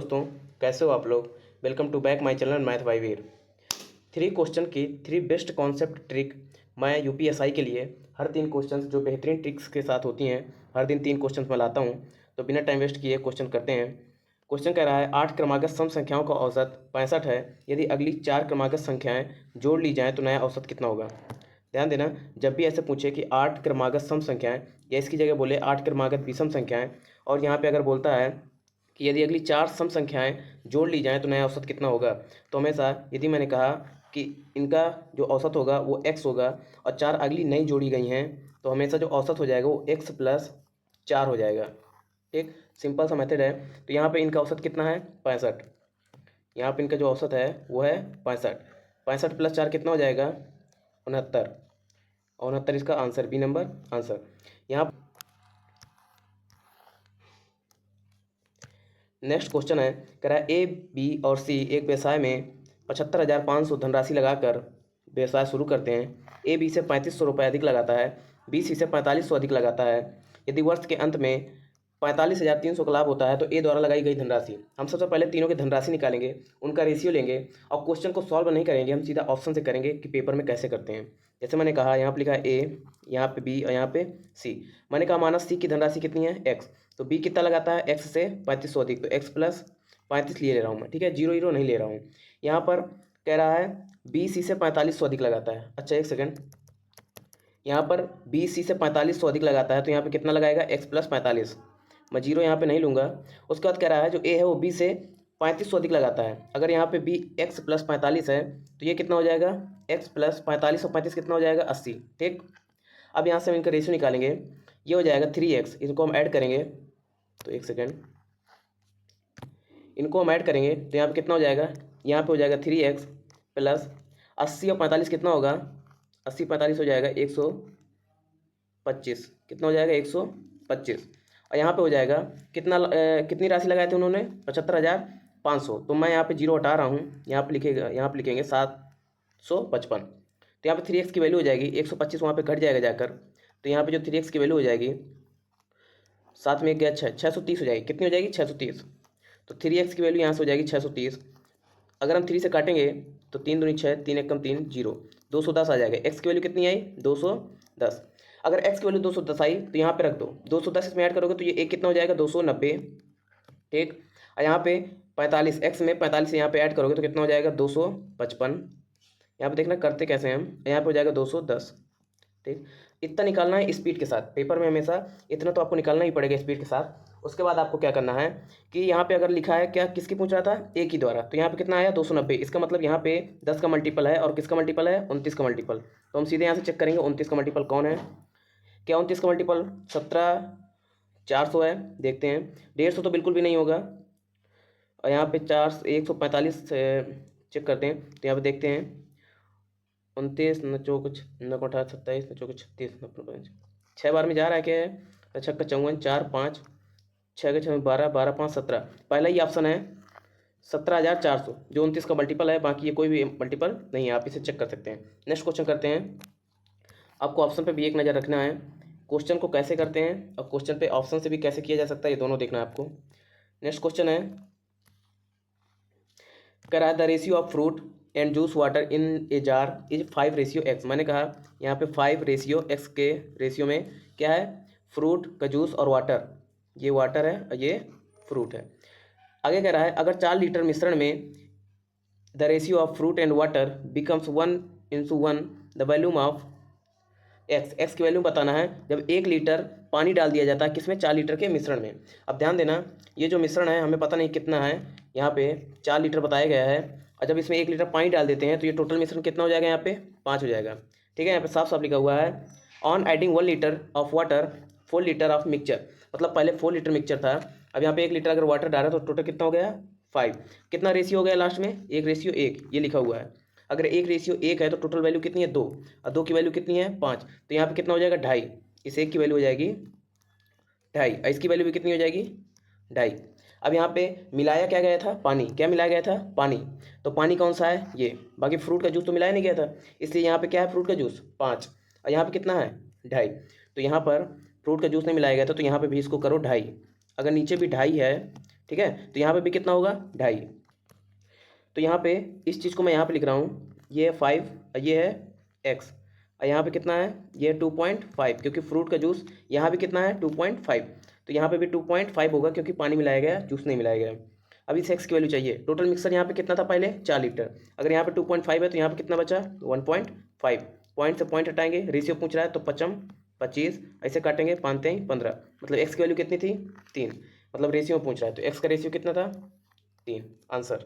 दोस्तों, कैसे हो आप लोग। Welcome to back my channel math by Veer. 3 question की 3 बेस्ट कॉन्सेप्ट ट्रिक मैं यूपीएसआई के लिए हर 3 क्वेश्चन जो बेहतरीन ट्रिक्स के साथ होती हैं, हर दिन 3 क्वेश्चन मैं लाता हूं। तो बिना टाइम वेस्ट किए क्वेश्चन करते हैं। क्वेश्चन कह रहा है 8 क्रमागत सम संख्याओं का औसत 65 है। यदि अगली 4 क्रमागत संख्याएं जोड़ ली जाएं तो नया औसत कितना होगा। ध्यान देना, जब भी ऐसे पूछे कि 8 क्रमागत सम संख्याएं या इसकी जगह बोले 8 क्रमागत विषम संख्याएं, और यहाँ पे अगर बोलता है कि यदि अगली 4 सम संख्याएं जोड़ ली जाएं तो नया औसत कितना होगा, तो हमेशा यदि मैंने कहा कि इनका जो औसत होगा वो x होगा और 4 अगली नई जोड़ी गई हैं, तो हमेशा जो औसत हो जाएगा वो x + 4 हो जाएगा। ठीक, सिंपल सा मेथड है। तो यहाँ पे इनका औसत कितना है 65। यहाँ पे इनका जो औसत है वो है 65। 65 + 4 कितना हो जाएगा 69। 69 इसका आंसर, बी नंबर आंसर। यहाँ नेक्स्ट क्वेश्चन है, कह रहा है ए, बी और सी एक व्यवसाय में 75,500 धनराशि लगाकर व्यवसाय शुरू करते हैं। ए बी से 3500 रुपये अधिक लगाता है, बी सी से 4500 अधिक लगाता है। यदि वर्ष के अंत में 45,300 का लाभ होता है तो ए द्वारा लगाई गई धनराशि। हम सबसे पहले तीनों की धनराशि निकालेंगे, उनका रेशियो लेंगे और क्वेश्चन को सॉल्व नहीं करेंगे, हम सीधा ऑप्शन से करेंगे कि पेपर में कैसे करते हैं। जैसे मैंने कहा यहाँ पे लिखा है ए, यहाँ पे बी और यहाँ पे सी। मैंने कहा माना सी की धनराशि कितनी है एक्स, तो बी कितना लगाता है एक्स से 3500 अधिक, तो एक्स + 35 ले रहा हूँ मैं। ठीक है, 0 नहीं ले रहा हूँ। यहाँ पर कह रहा है बी सी से 4500 अधिक लगाता है। अच्छा एक सेकंड, यहाँ पर बी सी से 4500 अधिक लगाता है तो यहाँ पे कितना लगाएगा x + 45। मैं 0 यहाँ पे नहीं लूँगा। उसके बाद कह रहा है जो ए है वो बी से 3500 अधिक लगाता है। अगर यहाँ पे बी x + 45 है तो ये कितना हो जाएगा x + 45 और 35 कितना हो जाएगा 80। ठीक, अब यहाँ से हम इनका रेशियो निकालेंगे, ये हो जाएगा 3x। इनको हम ऐड करेंगे तो एक सेकेंड, इनको हम ऐड करेंगे तो यहाँ पे कितना हो जाएगा, यहाँ पे हो जाएगा 3x + 80 और 45 कितना होगा, 80 45 हो जाएगा 125। कितना हो जाएगा 125। और यहाँ पे हो जाएगा कितना कितनी राशि लगाए थे उन्होंने 75,500। तो मैं यहाँ पे 0 हटा रहा हूँ, यहाँ पे लिखेगा, यहाँ पे लिखेंगे 755। तो यहाँ पे 3x की वैल्यू हो जाएगी 125, वहाँ पे घट जाएगा जाकर। तो यहाँ पे जो 3x की वैल्यू हो जाएगी 7 में 1 गया 6, 630 हो जाएगी। कितनी हो जाएगी 630। तो 3x की वैल्यू यहाँ से हो जाएगी 630। अगर हम 3 से काटेंगे तो 3 दूनी 6, 3 एकम 3, 0, 210 आ जाएगा। x की वैल्यू कितनी आई 210। अगर x की वैल्यू 210 आई तो यहाँ पे रख दो, 210 इसमें ऐड करोगे तो ये एक कितना हो जाएगा 290। ठीक, और यहाँ पे 45, x में 45 यहाँ पे ऐड करोगे तो कितना हो जाएगा 255। यहाँ पे देखना करते कैसे हैं हम, यहाँ पे हो जाएगा 210। ठीक, इतना निकालना है स्पीड के साथ, पेपर में हमेशा इतना तो आपको निकालना ही पड़ेगा स्पीड के साथ। उसके बाद आपको क्या करना है कि यहाँ पे अगर लिखा है क्या, किसकी पूछ रहा था ए की द्वारा, तो यहाँ पे कितना आया 290। इसका मतलब यहाँ पे 10 का मल्टीपल है और किसका मल्टीपल है 29 का मल्टीपल। तो हम सीधे यहाँ से चेक करेंगे 29 का मल्टीपल कौन है। क्या 29 का मल्टीपल 17,400 है, देखते हैं। 150 तो बिल्कुल भी नहीं होगा। और यहाँ पे 145 चेक करते हैं तो यहाँ पे देखते हैं 29 न चौक 9 27 न चौक 36 न 6 बार में जा रहा है क्या है। अच्छा का 54, 4 5 6 के 6 12, 12 5 17। पहला ही ऑप्शन है 17,400 जो 29 का मल्टीपल है, बाकी ये कोई भी मल्टीपल नहीं है, आप इसे चेक कर सकते हैं। नेक्स्ट क्वेश्चन करते हैं। आपको ऑप्शन पे भी एक नज़र रखना है, क्वेश्चन को कैसे करते हैं और क्वेश्चन पे ऑप्शन से भी कैसे किया जा सकता है, ये दोनों देखना है आपको। नेक्स्ट क्वेश्चन है, कह रहा है the ratio of fruit and juice water in a jar is 5:x। मैंने कहा यहाँ पे 5:x के रेशियो में क्या है, फ्रूट का जूस और वाटर, ये वाटर है और ये फ्रूट है। आगे कह रहा है अगर 4 लीटर मिश्रण में the ratio of fruit and water becomes 1:1 the volume of x की वैल्यू बताना है जब 1 लीटर पानी डाल दिया जाता है किसमें 4 लीटर के मिश्रण में। अब ध्यान देना, ये जो मिश्रण है हमें पता नहीं कितना है, यहाँ पे 4 लीटर बताया गया है और जब इसमें 1 लीटर पानी डाल देते हैं तो ये टोटल मिश्रण कितना हो जाएगा, यहाँ पे 5 हो जाएगा। ठीक है, यहाँ पे साफ साफ लिखा हुआ है on adding 1 litre of water 4 litre of mixture. मतलब पहले 4 लीटर मिक्सचर था, अब यहाँ पे 1 लीटर अगर वाटर डाला तो टोटल कितना हो गया 5। कितना रेशियो हो गया लास्ट में 1:1, ये लिखा हुआ है। अगर 1:1 है तो टोटल वैल्यू कितनी है 2 और 2 की वैल्यू कितनी है 5, तो यहाँ पे कितना हो जाएगा 2.5। इस एक की वैल्यू हो जाएगी 2.5 और इसकी वैल्यू भी कितनी हो जाएगी 2.5। अब यहाँ पे मिलाया क्या गया था पानी, क्या मिलाया गया था पानी, तो पानी कौन सा है ये, बाकी फ्रूट का जूस तो मिलाया नहीं गया था, इसलिए यहाँ पे क्या है फ्रूट का जूस 5 और यहाँ पे कितना है 2.5। तो यहाँ पर फ्रूट का जूस नहीं मिलाया गया था तो यहाँ पे भी इसको करो 2.5। अगर नीचे भी 2.5 है, ठीक है। तो यहाँ पे भी कितना होगा 2.5। तो यहाँ पे इस चीज़ को मैं यहाँ पे लिख रहा हूँ, ये है 5 और ये है x, और यहाँ पे कितना है, ये 2.5, क्योंकि फ्रूट का जूस यहाँ भी कितना है 2.5, तो यहाँ पे भी 2.5 होगा क्योंकि पानी मिलाया गया, जूस नहीं मिलाया गया। अब इस x की वैल्यू चाहिए। टोटल मिक्सर यहाँ पे कितना था पहले 4 लीटर, अगर यहाँ पे 2.5 है तो यहाँ पे कितना बचा 1.5। पॉइंट से पॉइंट हटाएंगे, रेशियो पूछ रहा है तो 55 25, ऐसे काटेंगे 5 3 15, मतलब x की वैल्यू कितनी थी 3, मतलब रेशियो पूछ रहा है तो x का रेशियो कितना था 3। आंसर।